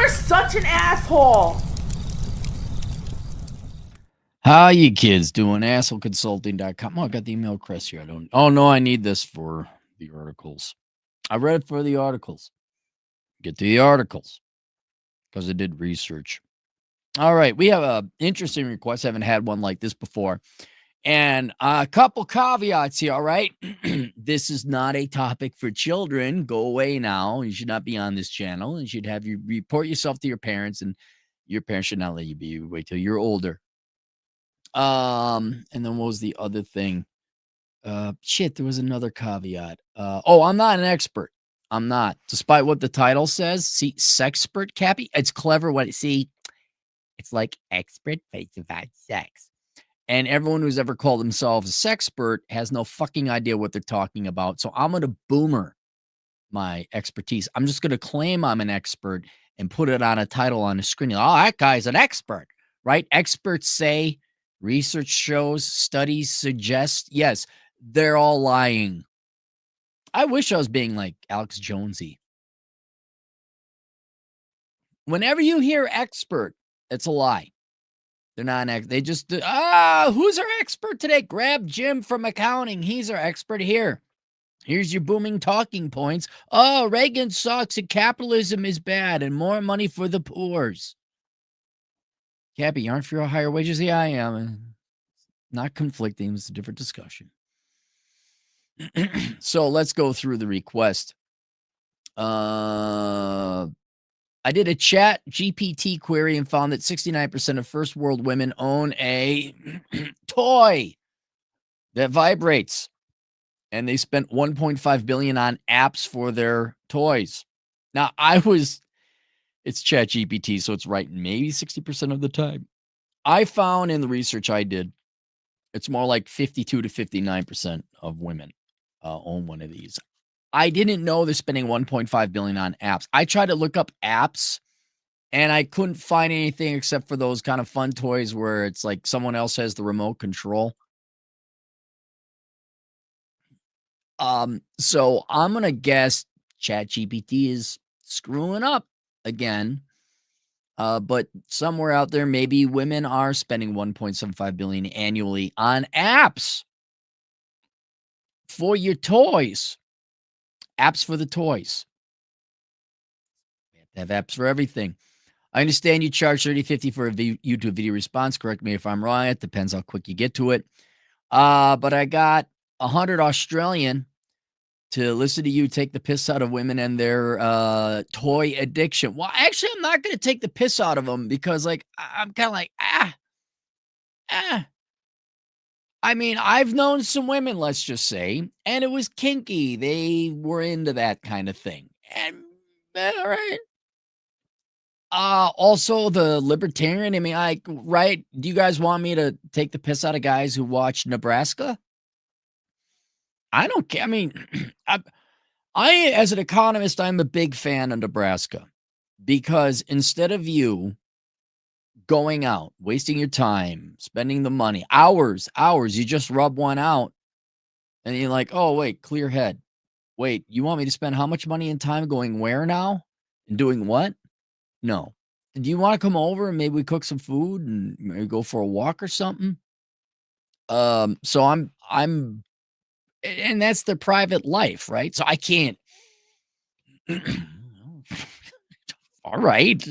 You're such an asshole. How you kids doing? AssholeConsulting.com. Oh, I got the email Chris here. Oh no, I need this for the articles. I read it for the articles. Get to the articles because I did research. All right, we have a interesting request. I haven't had one like this before. And a couple caveats here, all right? This is not a topic for children. Go away now. You should not be on this channel. You should have you report yourself to your parents, and your parents should not let you be. Wait till you're older. And then what was the other thing? Shit, there was another caveat. I'm not an expert. I'm not. Despite what the title says. See, sexpert, Cappy. It's clever what it's like expert, but it's about sex. And everyone who's ever called themselves a sexpert has no fucking idea what they're talking about. So I'm going to boomer my expertise. I'm just going to claim I'm an expert and put it on a title on the screen. Oh, that guy's an expert, right? Experts say, research shows, studies suggest. Yes, they're all lying. I wish I was being like Alex Jonesy. Whenever you hear expert, it's a lie. They're not an they just, who's our expert today? Grab Jim from accounting. He's our expert here. Here's your booming talking points. Oh, Reagan sucks and capitalism is bad and more money for the poors. Cappy, you aren't for higher wages? Yeah, I am. Not conflicting. It's a different discussion. So let's go through the request. I did a chat GPT query and found that 69% of first world women own a toy that vibrates. And they spent $1.5 billion on apps for their toys. Now, it's chat GPT, so it's right maybe 60% of the time. I found in the research I did, it's more like 52 to 59% of women own one of these. I didn't know they're spending $1.5 billion on apps. I tried to look up apps, and I couldn't find anything except for those kind of fun toys where it's like someone else has the remote control. So I'm going to guess ChatGPT is screwing up again. But somewhere out there, maybe women are spending $1.75 billion annually on apps for your toys. Apps for the toys. We have to have apps for everything. I understand you charge $30.50 for a YouTube video response. Correct me if I'm wrong. It depends how quick you get to it. But I got 100 Australian to listen to you take the piss out of women and their toy addiction. Well, actually, I'm not going to take the piss out of them because, like, I'm kind of like, I mean, I've known some women, let's just say, and it was kinky. They were into that kind of thing. And, all right. Also the libertarian. I mean, right? Do you guys want me to take the piss out of guys who watch Nebraska? I don't care. I mean, I, as an economist, I'm a big fan of Nebraska because instead of you going out, wasting your time, spending the money, hours, you just rub one out and you're like, oh, wait, clear head. Wait, you want me to spend how much money and time going where now and doing what? No. Do you want to come over and maybe we cook some food and maybe go for a walk or something? So I'm and that's their private life, right? So I can't. All right.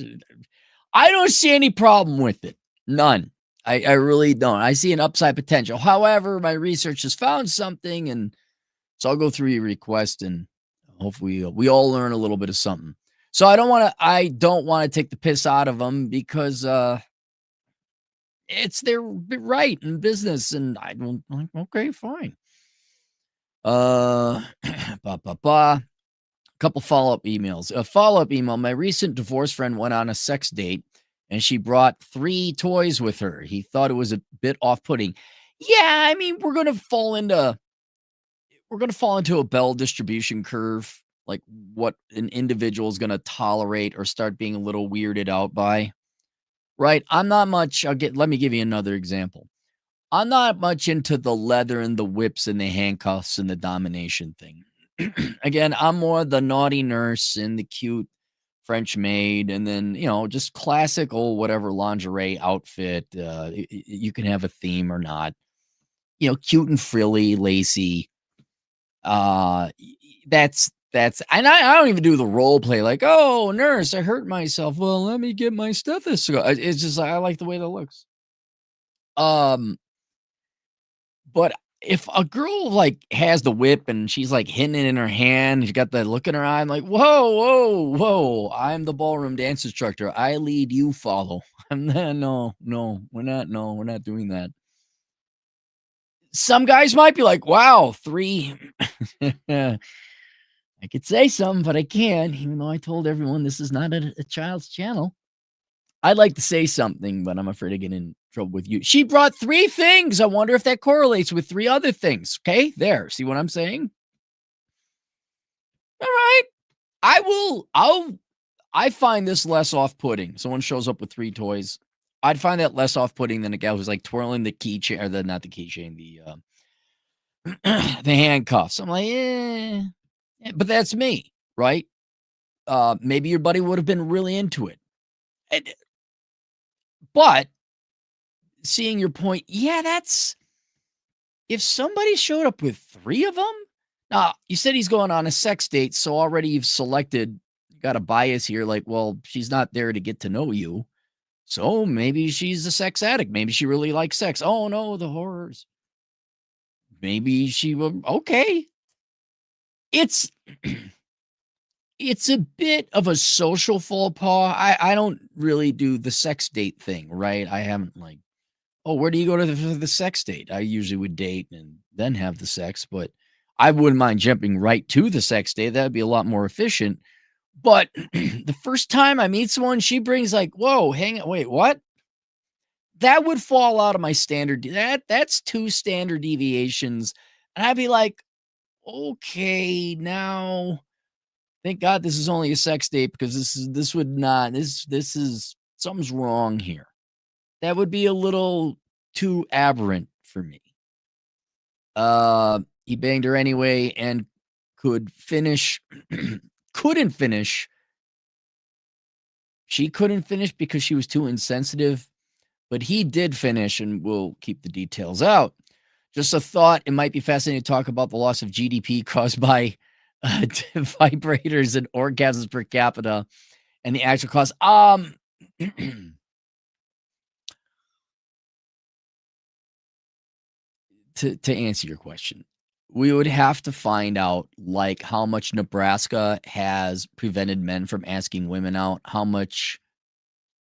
I don't see any problem with it. None. I really don't. I see an upside potential. However, my research has found something, and so I'll go through your request and hopefully we all learn a little bit of something. So I don't want to take the piss out of them because it's their right in business, and I don't like. Okay, fine. Couple follow-up emails. A follow-up email. My recent divorce friend went on a sex date, and she brought 3 toys with her. He thought it was a bit off-putting. Yeah, I mean, we're gonna fall into a Bell distribution curve, like what an individual is gonna tolerate or start being a little weirded out by. Right? I'm not much. Let me give you another example. I'm not much into the leather and the whips and the handcuffs and the domination thing. Again, I'm more the naughty nurse and the cute French maid, and then, just classic old whatever lingerie outfit. You can have a theme or not. Cute and frilly, lacy. That's and I don't even do the role play like, "Oh, nurse, I hurt myself. Well, let me get my stethoscope." It's just I like the way that looks. Um, but if a girl, like, has the whip and she's, like, hitting it in her hand, she's got that look in her eye, I'm like, "Whoa, whoa, whoa. I'm the ballroom dance instructor. I lead, you follow." I'm not no, we're not doing that. Some guys might be like, "Wow, 3." I could say something, but I can't, even though I told everyone this is not a child's channel. I'd like to say something, but I'm afraid of getting in trouble with you. She brought 3 things. I wonder if that correlates with 3 other things. Okay, there. See what I'm saying? All right. I find this less off-putting. Someone shows up with 3 toys. I'd find that less off-putting than a guy who's like twirling the keychain or not the keychain, the handcuffs. I'm like, but that's me, right? Maybe your buddy would have been really into it. And, but seeing your point, yeah, that's if somebody showed up with 3 of them. Now, you said he's going on a sex date, so already you've selected, you got a bias here. Like, well, she's not there to get to know you. So maybe she's a sex addict. Maybe she really likes sex. Oh no, the horrors. Maybe she will. Okay. It's it's a bit of a social faux pas. I don't really do the sex date thing, right? I haven't like, oh, where do you go to the sex date? I usually would date and then have the sex, but I wouldn't mind jumping right to the sex date. That'd be a lot more efficient. But the first time I meet someone, she brings like, whoa, hang on, wait, what? That would fall out of my standard. That's 2 standard deviations. And I'd be like, okay, now thank God this is only a sex date because this would not this is something's wrong here. That would be a little too aberrant for me. He banged her anyway and could finish couldn't finish. She couldn't finish because she was too insensitive, but he did finish, and we'll keep the details out. Just a thought, it might be fascinating to talk about the loss of GDP caused by vibrators and orgasms per capita and the actual cost. To answer your question, we would have to find out like how much Nebraska has prevented men from asking women out, how much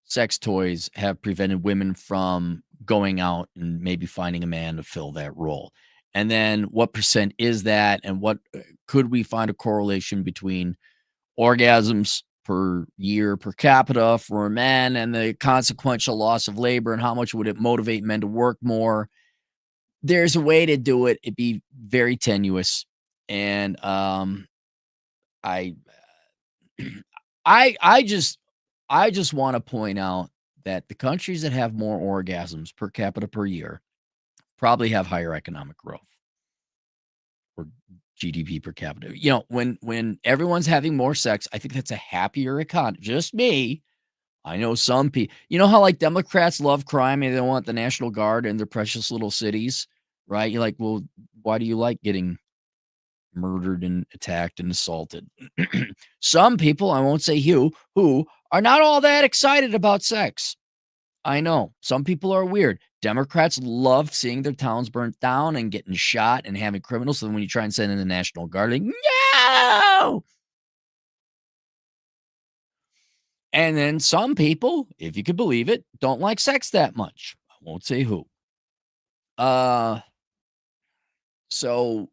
sex toys have prevented women from going out and maybe finding a man to fill that role. And then what percent is that? And what could we find a correlation between orgasms per year per capita for men and the consequential loss of labor, and how much would it motivate men to work more? There's a way to do it. It'd be very tenuous. And I I just want to point out that the countries that have more orgasms per capita per year probably have higher economic growth or GDP per capita. When everyone's having more sex, I think that's a happier economy. Just me. I know some people. You know how like Democrats love crime and they don't want the National Guard in their precious little cities, right? You're like, well, why do you like getting murdered and attacked and assaulted? Some people, I won't say who are not all that excited about sex. I know some people are weird. Democrats love seeing their towns burnt down and getting shot and having criminals. So then when you try and send in the National Guard, like, no. And then some people, if you could believe it, don't like sex that much. I won't say who. Uh, so,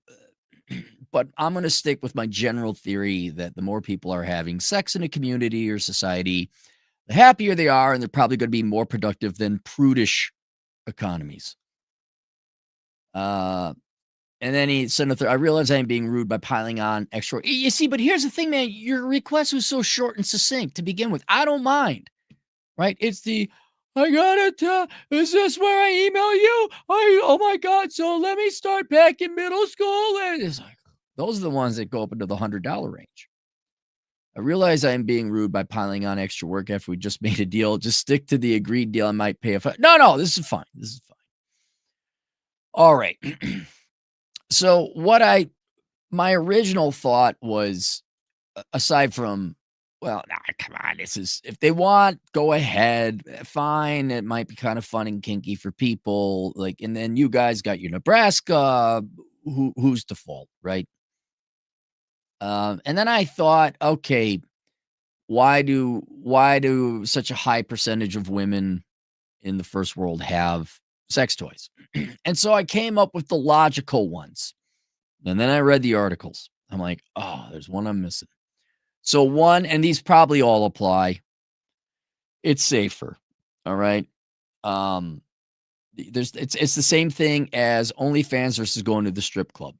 but I'm going to stick with my general theory that the more people are having sex in a community or society, the happier they are, and they're probably going to be more productive than prudish economies. And then he said, I realize I am being rude by piling on extra. You see, but here's the thing, man. Your request was so short and succinct to begin with. I don't mind, right? It's I gotta tell, is this where I email you? Oh my God. So let me start back in middle school. And it's like, those are the ones that go up into the $100 range. I realize I am being rude by piling on extra work after we just made a deal. Just stick to the agreed deal. I might pay a no, this is fine. This is fine. All right. So my original thought was, aside from, well, nah, come on, this is, if they want, go ahead, fine. It might be kind of fun and kinky for people, like, and then you guys got your Nebraska. Who's to fault, right? And then I thought, okay, why do such a high percentage of women in the first world have sex toys? And so I came up with the logical ones. And then I read the articles. I'm like, oh, there's one I'm missing. So one, and these probably all apply. It's safer. All right. Um, it's the same thing as OnlyFans versus going to the strip club.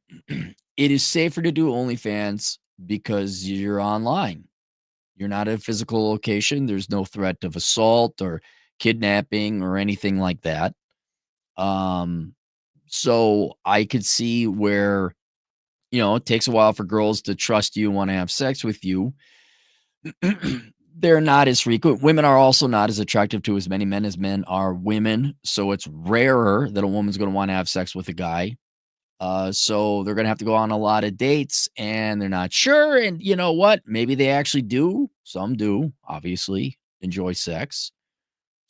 It is safer to do OnlyFans because you're online. You're not at a physical location. There's no threat of assault or kidnapping or anything like that. Um, so I could see where, it takes a while for girls to trust you, want to have sex with you. They're not as frequent. Women are also not as attractive to as many men as men are women. So it's rarer that a woman's going to want to have sex with a guy. So they're going to have to go on a lot of dates and they're not sure. And you know what? Maybe they actually do. Some do, obviously, enjoy sex.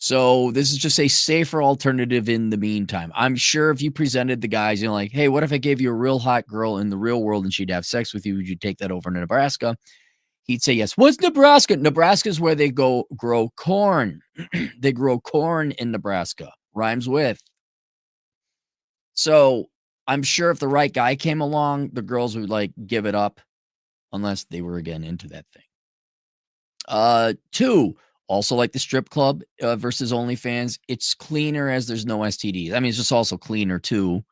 So this is just a safer alternative in the meantime. I'm sure if you presented the guys, like, hey, what if I gave you a real hot girl in the real world and she'd have sex with you? Would you take that over to Nebraska? He'd say yes. What's Nebraska? Nebraska is where they go grow corn. They grow corn in Nebraska. Rhymes with. So I'm sure if the right guy came along, the girls would like give it up unless they were again into that thing. Two, also like the strip club versus OnlyFans, it's cleaner as there's no STDs. I mean, it's just also cleaner too.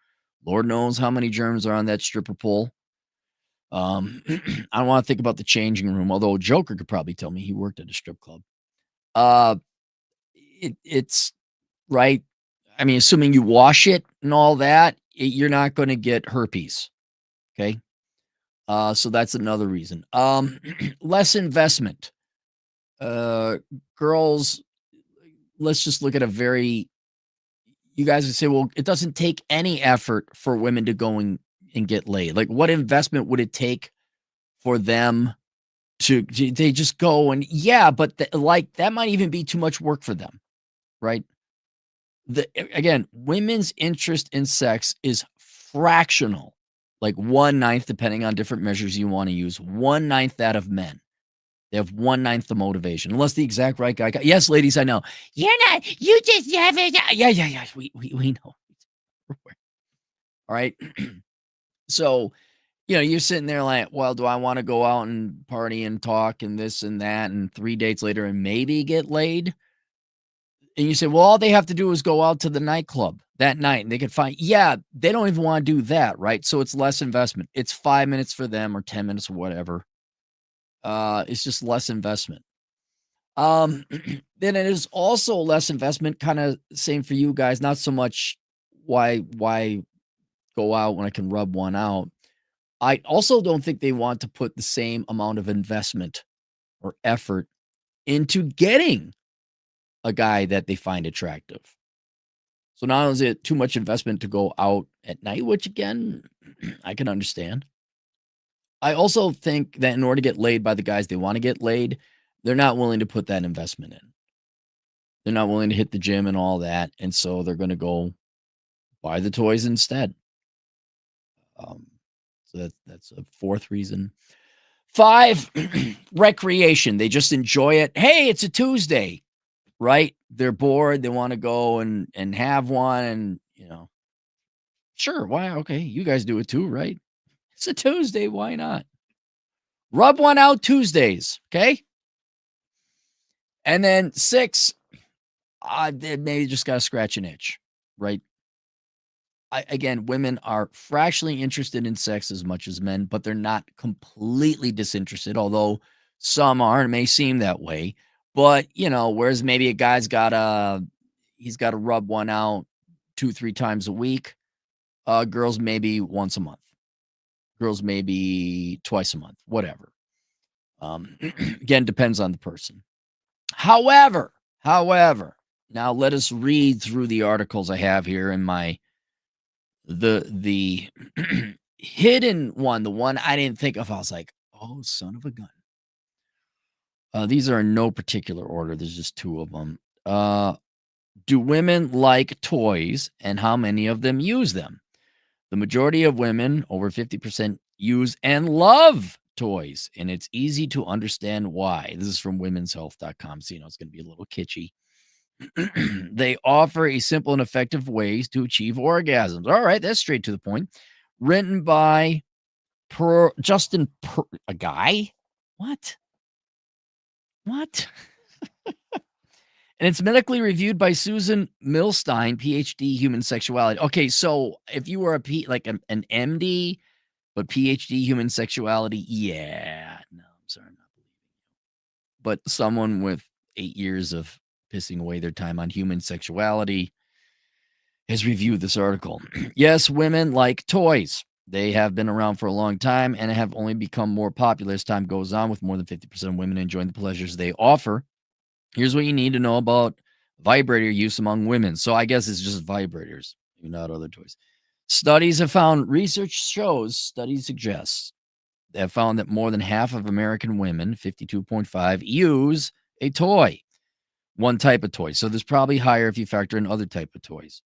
Lord knows how many germs are on that stripper pole. I don't want to think about the changing room, although Joker could probably tell me he worked at a strip club. It's right. I mean, assuming you wash it and all that, you're not going to get herpes. Okay. So that's another reason. Less investment. Girls, let's just look at you guys would say, well, it doesn't take any effort for women to go and get laid. Like, what investment would it take for them they just go and, yeah, but that might even be too much work for them, right? Again, women's interest in sex is fractional, like 1/9, depending on different measures you want to use, 1/9 that of men. They have 1/9 the motivation, unless the exact right guy. Yes, ladies, I know. You're not. You just have it. Yeah. We know. All right. So, you're sitting there like, well, do I want to go out and party and talk and this and that and 3 dates later and maybe get laid? And you say, well, all they have to do is go out to the nightclub that night and they can find, yeah, they don't even want to do that, right? So it's less investment. It's 5 minutes for them or 10 minutes or whatever. It's just less investment. Then it is also less investment, kind of same for you guys. Not so much why go out when I can rub one out. I also don't think they want to put the same amount of investment or effort into getting a guy that they find attractive. So not only is it too much investment to go out at night, which again, I can understand. I also think that in order to get laid by the guys they want to get laid, they're not willing to put that investment in. They're not willing to hit the gym and all that. And so they're going to go buy the toys instead. So that's a fourth reason. 5, recreation. They just enjoy it. Hey, it's a Tuesday, right? They're bored. They want to go and have one. And, sure. Why? Okay. You guys do it too, right? It's a Tuesday. Why not? Rub one out Tuesdays. Okay. And then 6, they maybe just got to scratch an itch, right? Again, women are fractionally interested in sex as much as men, but they're not completely disinterested, although some are and may seem that way. But, whereas maybe a guy's he's got to rub one out 2-3 times a week. Girls maybe once a month. Girls maybe twice a month, whatever. Again, depends on the person. However, now let us read through the articles I have here in my the hidden one, the one I didn't think of. I was like, oh, son of a gun. These are in no particular order. There's just two of them. Do women like toys, and how many of them use them? The majority of women, over 50%, use and love toys, and it's easy to understand why. This is from womenshealth.com, so it's going to be a little kitschy. They offer a simple and effective ways to achieve orgasms. All right, that's straight to the point. Written by a guy? What? And it's medically reviewed by Susan Milstein, PhD, human sexuality. Okay, so if you were an MD, but PhD, human sexuality, yeah, no, I'm sorry, I'm not believing you. But someone with 8 years of pissing away their time on human sexuality has reviewed this article. Yes, women like toys. They have been around for a long time and have only become more popular as time goes on, with more than 50% of women enjoying the pleasures they offer. Here's what you need to know about vibrator use among women. So I guess it's just vibrators, not other toys. Studies suggests they have found that more than half of American women, 52.5, use a toy, one type of toy. So there's probably higher if you factor in other type of toys.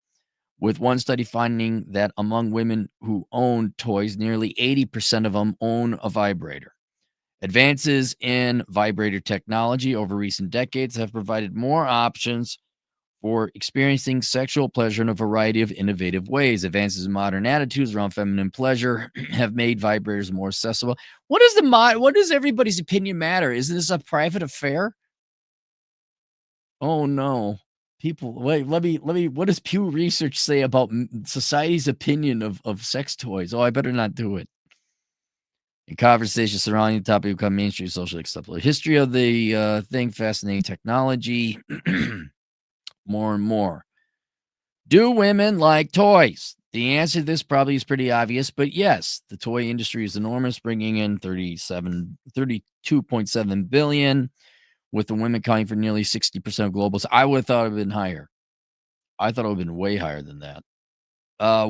With one study finding that among women who own toys, nearly 80% of them own a vibrator. Advances in vibrator technology over recent decades have provided more options for experiencing sexual pleasure in a variety of innovative ways. Advances in modern attitudes around feminine pleasure have made vibrators more accessible. What does everybody's opinion matter? Is this a private affair? Oh no. People, wait, let me, what does Pew Research say about society's opinion of sex toys? Oh, I better not do it. In conversations surrounding the topic become mainstream socially acceptable. History of the thing, fascinating technology, more and more. Do women like toys? The answer to this probably is pretty obvious, but yes, the toy industry is enormous, bringing in 32.7 billion, with the women accounting for nearly 60% of global. I would have thought it would have been higher. I thought it would have been way higher than that.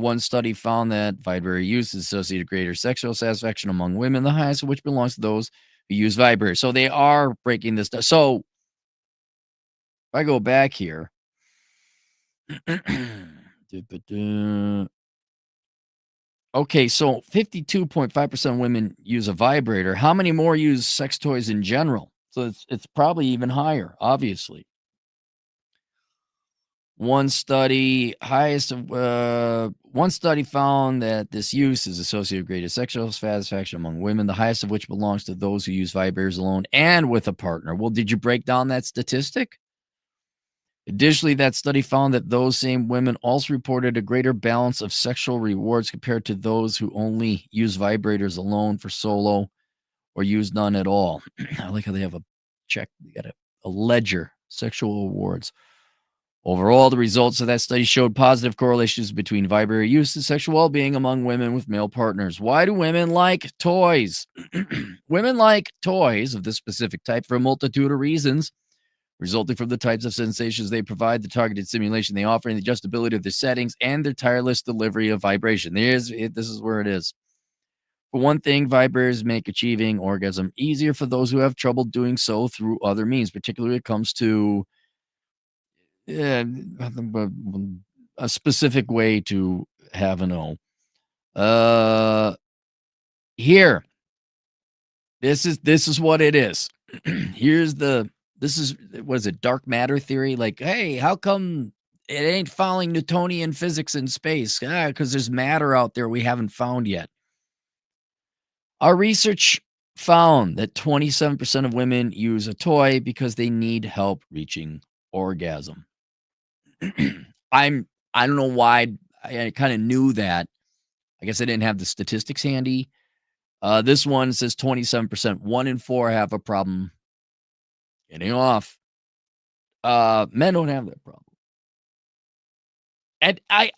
One study found that vibrator use is associated with greater sexual satisfaction among women, the highest of which belongs to those who use vibrators. So they are breaking this down. So if I go back here, okay, so 52.5% of women use a vibrator. How many more use sex toys in general? So it's probably even higher, obviously. One study found that this use is associated with greater sexual satisfaction among women, the highest of which belongs to those who use vibrators alone and with a partner. Well, did you break down that statistic? Additionally, that study found that those same women also reported a greater balance of sexual rewards compared to those who only use vibrators alone for solo or use none at all. I like how they have a check, they got a ledger, sexual rewards. Overall, the results of that study showed positive correlations between vibrator use and sexual well-being among women with male partners. Why do women like toys? Women like toys of this specific type for a multitude of reasons, resulting from the types of sensations they provide, the targeted stimulation they offer, and the adjustability of their settings, and their tireless delivery of vibration. This is where it is. For one thing, vibrators make achieving orgasm easier for those who have trouble doing so through other means, particularly when it comes to a specific way to have an O. Here. This is what it is. This is what is it, dark matter theory? Like, hey, how come it ain't following Newtonian physics in space? Because there's matter out there we haven't found yet. Our research found that 27% of women use a toy because they need help reaching orgasm. I don't know why I kind of knew that. I guess I didn't have the statistics handy. This one says 27%. 1 in 4 have a problem getting off. Men don't have that problem. And I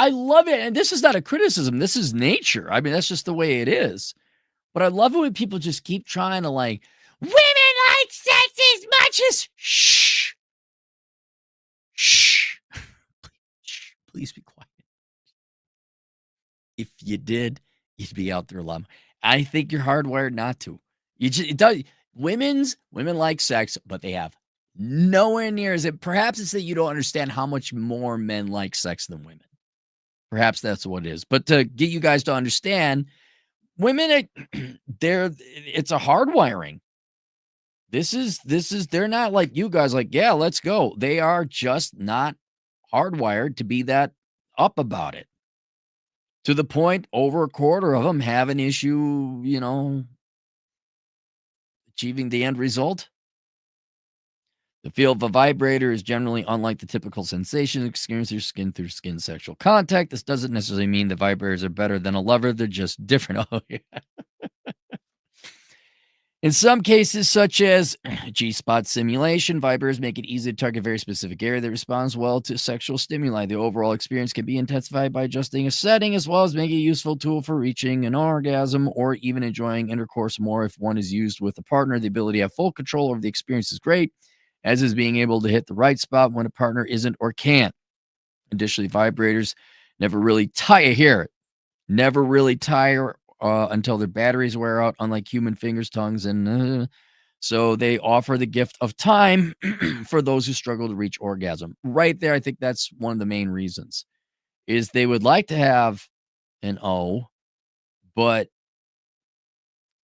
love it. And this is not a criticism. This is nature. I mean, that's just the way it is. But I love it when people just keep trying to Women like sex as much as shh. Please be quiet. If you did, you'd be out there a lot more. I think you're hardwired not to. You just it does. Women like sex, but they have nowhere near as it. Perhaps it's that you don't understand how much more men like sex than women. Perhaps that's what it is. But to get you guys to understand, women, it's a hardwiring. This is they're not like you guys. Like, yeah, let's go. They are just not hardwired to be that up about it. To the point, over a quarter of them have an issue, achieving the end result. The feel of a vibrator is generally unlike the typical sensation experienced through skin sexual contact. This doesn't necessarily mean the vibrators are better than a lover. They're just different. Oh, yeah. In some cases, such as G-spot simulation, vibrators make it easy to target a very specific area that responds well to sexual stimuli. The overall experience can be intensified by adjusting a setting, as well as making a useful tool for reaching an orgasm or even enjoying intercourse more. If one is used with a partner, the ability to have full control over the experience is great, as is being able to hit the right spot when a partner isn't or can't. Additionally, vibrators never really tire until their batteries wear out, unlike human fingers, tongues, and so they offer the gift of time for those who struggle to reach orgasm. Right there, I think that's one of the main reasons, is they would like to have an O, but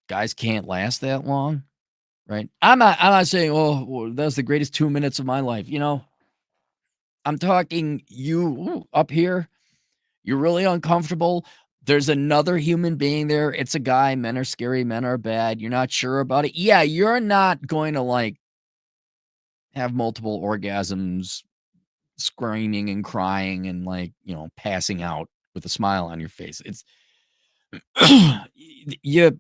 guys can't last that long, right? I'm not saying, oh, that's the greatest 2 minutes of my life. I'm talking you up here. You're really uncomfortable. There's another human being there. It's a guy. Men are scary. Men are bad. You're not sure about it. Yeah, you're not going to have multiple orgasms, screaming and crying and passing out with a smile on your face. It's the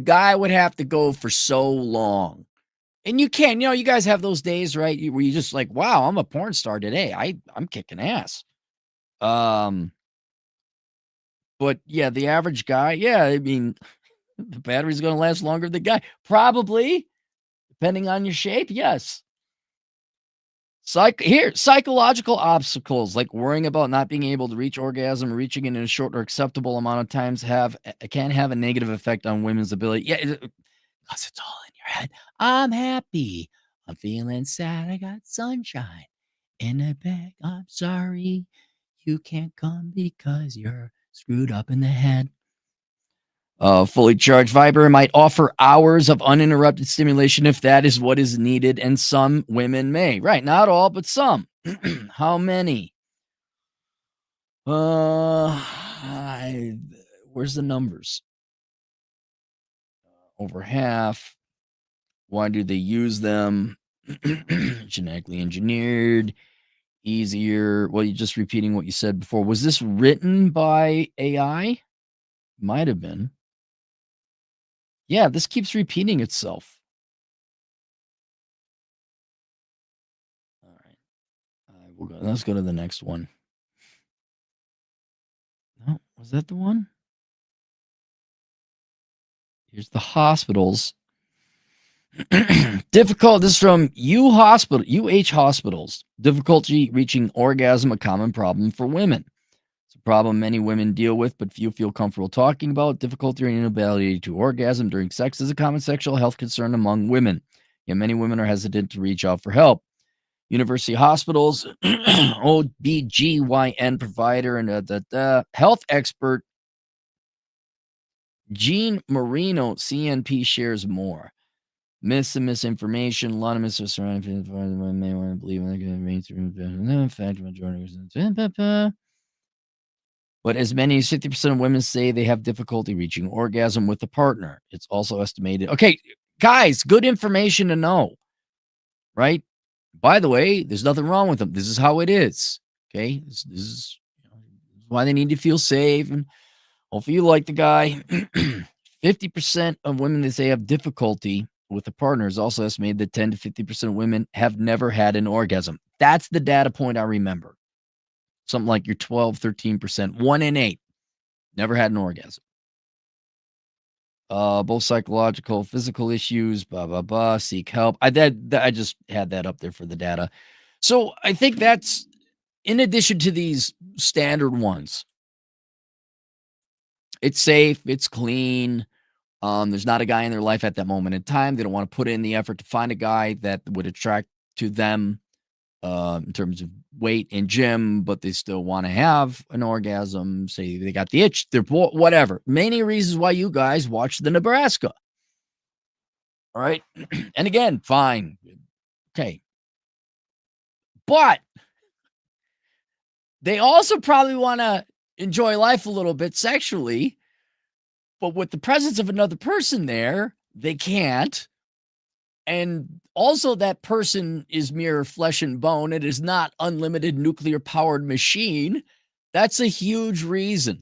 guy would have to go for so long. And you can, you guys have those days, right? Where you just like, wow, I'm a porn star today. I'm kicking ass. But yeah, the average guy, I mean, the battery's going to last longer than the guy. Probably, depending on your shape, yes. Psychological obstacles like worrying about not being able to reach orgasm, reaching it in a short or acceptable amount of times can have a negative effect on women's ability. Yeah, because it's all in your head. I'm happy. I'm feeling sad. I got sunshine in a bag. I'm sorry you can't come because you're screwed up in the head. Fully charged vibrator might offer hours of uninterrupted stimulation if that is what is needed, and some women may. Right, not all, but some. How many? Where's the numbers? Over half. Why do they use them? Genetically engineered, easier. Well, you're just repeating what you said before. Was this written by AI? Might have been. Yeah, this keeps repeating itself. All right. Let's go to the next one. No, was that the one? Here's the hospitals. Difficult. This is from UH Hospitals. Difficulty reaching orgasm, a common problem for women. It's a problem many women deal with, but few feel comfortable talking about. Difficulty or inability to orgasm during sex is a common sexual health concern among women. Yet many women are hesitant to reach out for help. University Hospitals, OBGYN provider, and the health expert Jean Marino, CNP, shares more. Myths and misinformation. A lot of myths are surrounding women may want to believe in the mainstream. Fact, majority. But as many as 50% of women say they have difficulty reaching orgasm with a partner. It's also estimated. Okay, guys, good information to know, right? By the way, there's nothing wrong with them. This is how it is. Okay, this is why they need to feel safe. And hopefully you like the guy. 50% of women that say have difficulty with a partner is also estimated that 10 to 50% of women have never had an orgasm. That's the data point I remember. Something like you're 12, 13%, 1 in 8 never had an orgasm. both psychological, physical issues, blah, blah, blah, seek help. I just had that up there for the data. So I think that's in addition to these standard ones. It's safe, it's clean. There's not a guy in their life at that moment in time. They don't want to put in the effort to find a guy that would attract to them in terms of weight and gym, but they still want to have an orgasm. Say they got the itch, they're whatever. Many reasons why you guys watch the Nebraska. All right. And again, fine. Okay. But they also probably want to enjoy life a little bit sexually. But with the presence of another person there, they can't. And also, that person is mere flesh and bone. It is not unlimited nuclear powered machine. That's a huge reason.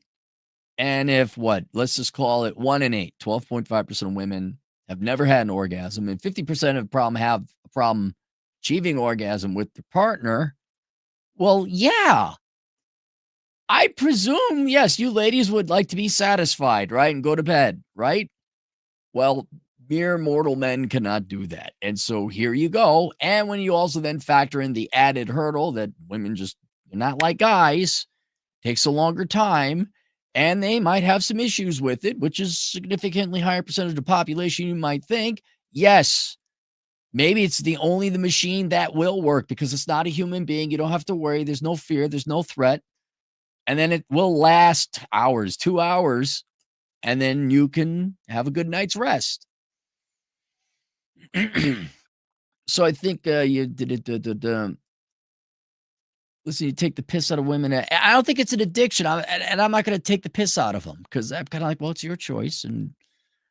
And if let's just call it 1 in 8, 12.5% of women have never had an orgasm, and 50% of have a problem achieving orgasm with their partner. Well, yeah. I presume, yes, you ladies would like to be satisfied, right? And go to bed, right? Well, mere mortal men cannot do that. And so here you go. And when you also then factor in the added hurdle that women just are not like guys, takes a longer time, and they might have some issues with it, which is significantly higher percentage of the population you might think. Yes, maybe it's the machine that will work because it's not a human being. You don't have to worry. There's no fear. There's no threat. And then it will last hours, 2 hours, and then you can have a good night's rest. So I think you did it. Listen, you take the piss out of women. I don't think it's an addiction. And I'm not going to take the piss out of them because I'm kind of like, well, it's your choice. And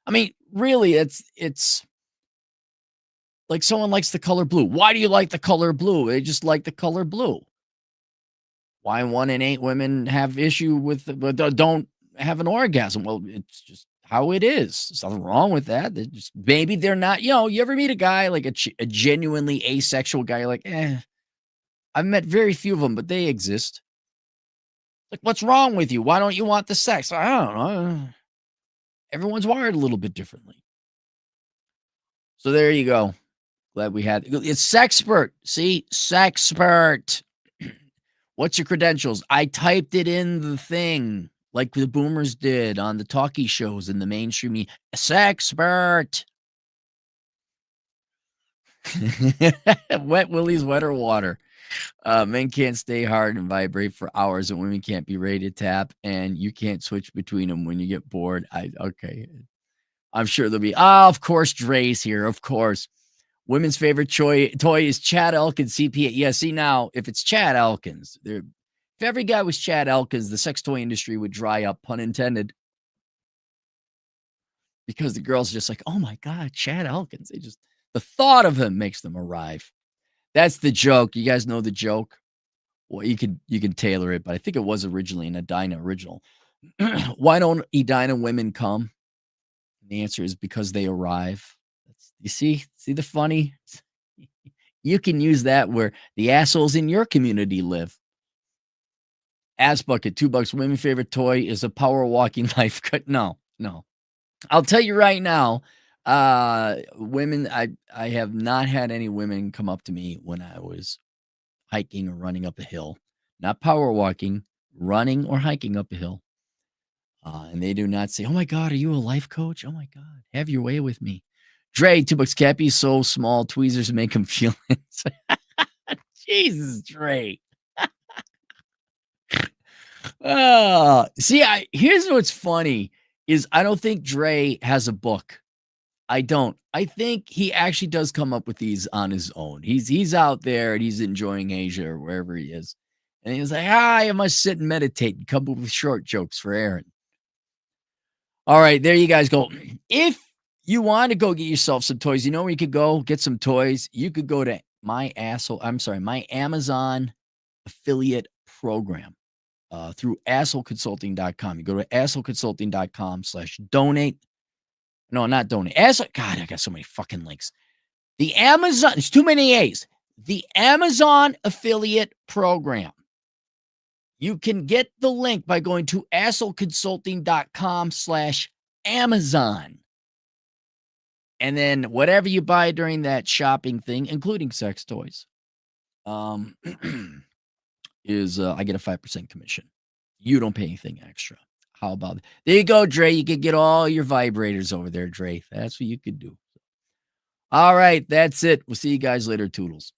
I mean, really, it's like someone likes the color blue. Why do you like the color blue? They just like the color blue. Why 1 in 8 women have issue with, don't have an orgasm? Well, it's just how it is. There's nothing wrong with that. Maybe they're not, you ever meet a guy, like a genuinely asexual guy, like, I've met very few of them, but they exist. Like, what's wrong with you? Why don't you want the sex? I don't know. Everyone's wired a little bit differently. So there you go. Glad we had it's Sexpert. See, Sexpert. What's your credentials? I typed it in the thing like the boomers did on the talkie shows in the mainstream. Sexpert. Wet willies, wetter water. Men can't stay hard and vibrate for hours, and women can't be ready to tap, and you can't switch between them when you get bored. Okay. I'm sure there'll be, of course, Dre's here. Of course. Women's favorite toy is Chad Elkins CPA. Yeah, see now, if it's Chad Elkins, if every guy was Chad Elkins, the sex toy industry would dry up, pun intended. Because the girls are just like, oh my God, Chad Elkins. The thought of him makes them arrive. That's the joke. You guys know the joke? Well, you can tailor it, but I think it was originally an Edina original. Why don't Edina women come? And the answer is because they arrive. You see the funny? You can use that where the assholes in your community live. Ass bucket, $2. Women's favorite toy is a power walking life cut. No. I'll tell you right now, women, I have not had any women come up to me when I was hiking or running up a hill, not power walking, running or hiking up a hill. And they do not say, oh my God, are you a life coach? Oh my God, have your way with me. Dre, $2 Cappy, so small, tweezers make him feel it. Jesus, Dre. Here's what's funny is I don't think Dre has a book. I don't. I think he actually does come up with these on his own. He's out there and he's enjoying Asia or wherever he is. And he was like, I must sit and meditate and come up with short jokes for Aaron. All right, there you guys go. If you want to go get yourself some toys, you know where you could go get some toys? You could go to my Amazon affiliate program through assholeconsulting.com. You go to assholeconsulting.com/donate. No, not donate. God, I got so many fucking links. The Amazon, it's too many A's. The Amazon affiliate program. You can get the link by going to assholeconsulting.com/Amazon. And then whatever you buy during that shopping thing, including sex toys, is I get a 5% commission. You don't pay anything extra. How about it? There you go, Dre. You could get all your vibrators over there, Dre. That's what you could do. All right, that's it. We'll see you guys later, Toodles.